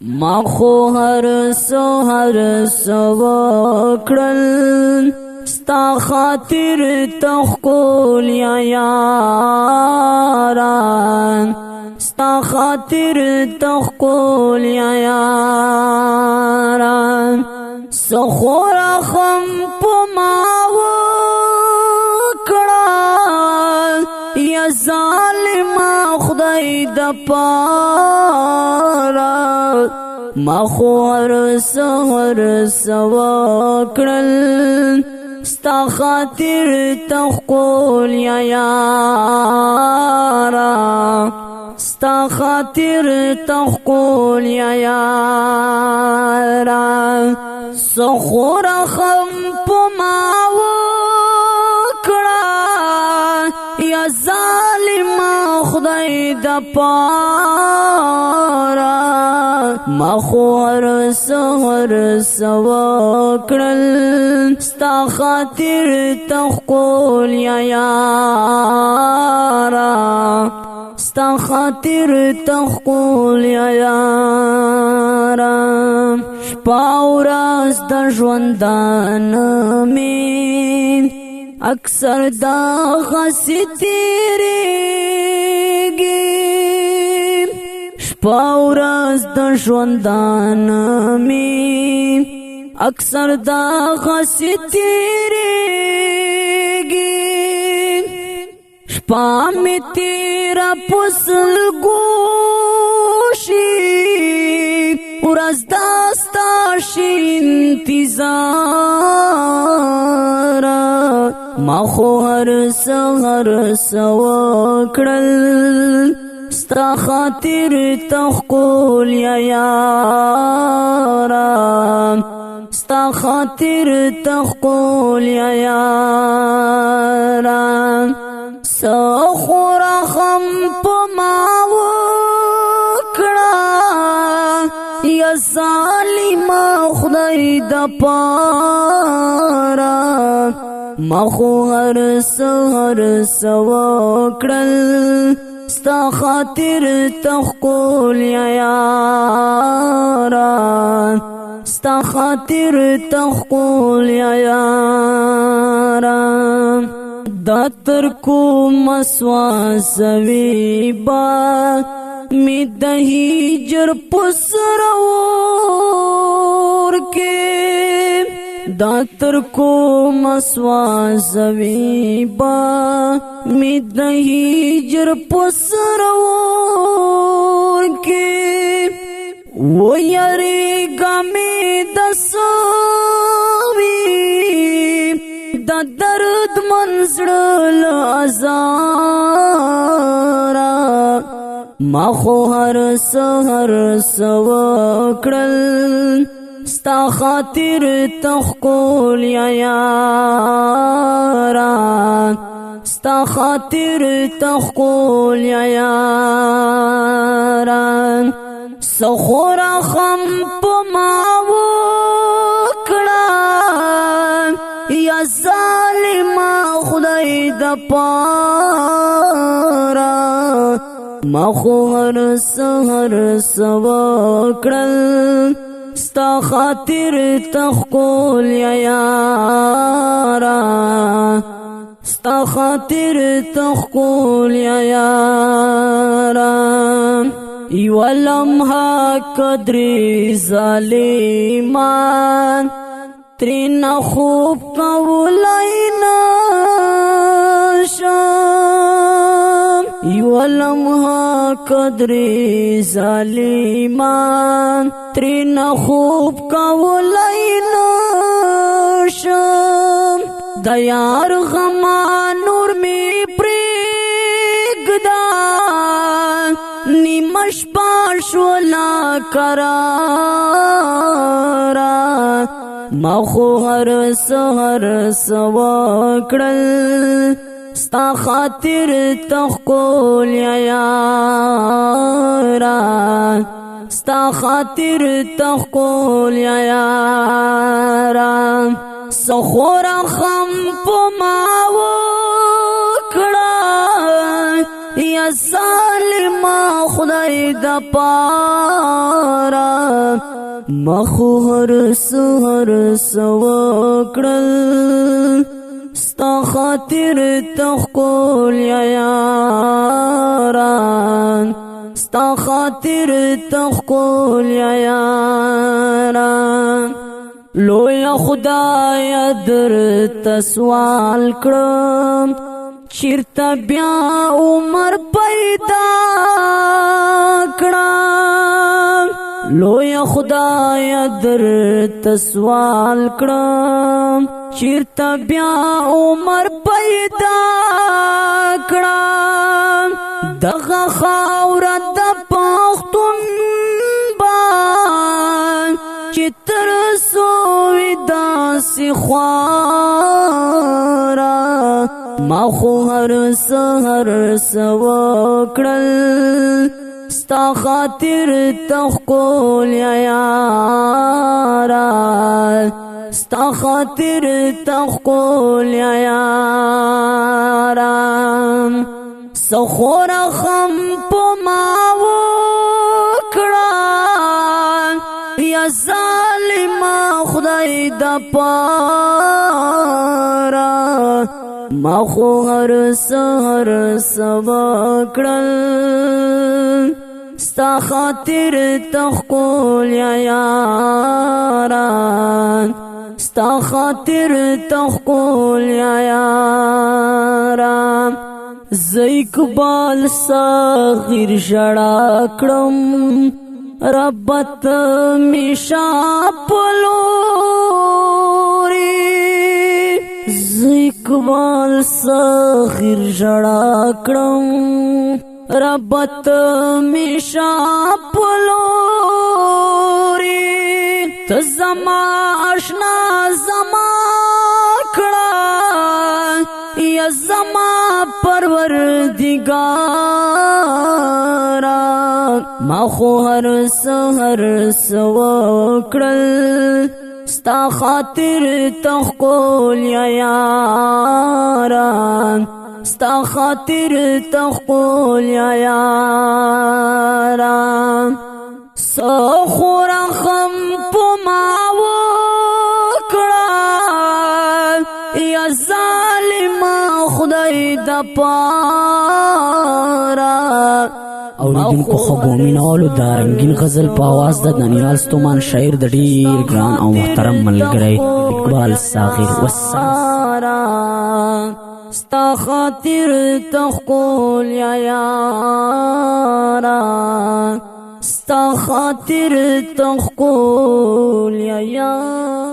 ما خو هر سو وکړل ستا خاطر تخکول یا یاران ستا خاطر تخکول یا یاران سخور خم پما وکړل یا ظالم خدای د پاره ما خو هر سو وکړل ستا خاطر تخکول یا یاران ستا خاطر تخکول یا یاران سخور خم پما وکړه یا ظالم خدای د پاره ما خو هر سو وکړل ستا خاطر تخکول یا یاران ستا خاطر تخکول یا یاران شپه ورځ د ژوندانه مې اکثر دغسې تېرېږي شپه ورځ د ژوندانه مې اکثر دغسې تېرېږي شپه مې تېره په سلګو شي ورځ دا ستا شي انتظار ما خو هر سو وکړل ستا خاطر تخکول یا یاران ستا خاطر تخکول یا یاران سخور خم پما وکړه یا ظالم خدای د پاره ما خو هر سو وکړل ستا خاطر تخکول یا یاران ستا خاطر تخکول یا یاران دا تر کوم سواسوي با می د هجر پسرور کې دا تر کوم سواسوي با می د هجر پسرور کې و یریګه می د سوي دا درد منزړل ازارا ما خو هر سو وکړل ستا خاطر تخکول یا یاران ستا خاطر تخکول یا یاران سخور خم پما وکړه یا ظالم خدای د پاره ما خو هر سو وکړل ستا خاطر تخکول یا یاران ستا خاطر تخکول یا یاران یو لمحه قدر ظالمان ترینا خوب کولای نشم یو لمحه قدر ظالمان ترینا خوب کولای نشم د یار غما نور می پرېږده نیمه شپه شوله قراره ما خو هر سو وکړل ستا خاطر تخکول یا یاران ستا خاطر تخکول یا یاران سخور خم پما وکړه یا ظالم ما خدای د پارا مخو هر سهر سوکړل ستا خاطر تخکول یا یاران ستا خاطر تخکول یا یاران لویا خدای در تسوال کړم چیرته بیا عمر پیدا کړم لویا خدای در تسوال کړم چیرته بیا عمر پیدا کړم دغه خاوره د پښتون چې تر سوی داسې خوارا ما خو هر سهر سوکړل ستا خاطر تخکول یا یارا ستا خاطر تخکول یا یارا سخورا خم پو ما وکړه یا ظالما خدای د پارا ما خو هر سهر سوکړل ستا خاطر تخکول یا یاران ستا خاطر تخکول یا یاران زه اقبال صغیر ژړا کړم ربت میشا پلوری اقبال صغیر ژړا کړم ربت میشا پلوری ته زما آشنا زما کړه یا زما پروردگارا ما خو هر سهر سوکړل ستا خاطر تخکول یا یاران ستا خاطر تخکول یا یاران سخورا خم پو ما وکړه یا ظالما خدای د پارا اوریدونکو خوږو مینوالو دا رنګین غزل په اواز د دانیال ستومان شاعر د ډیر ګران او محترم ملګری اقبال صغیر وسلام ستا خاطر تخکول یا یارا ستا خاطر تخکول یا یارا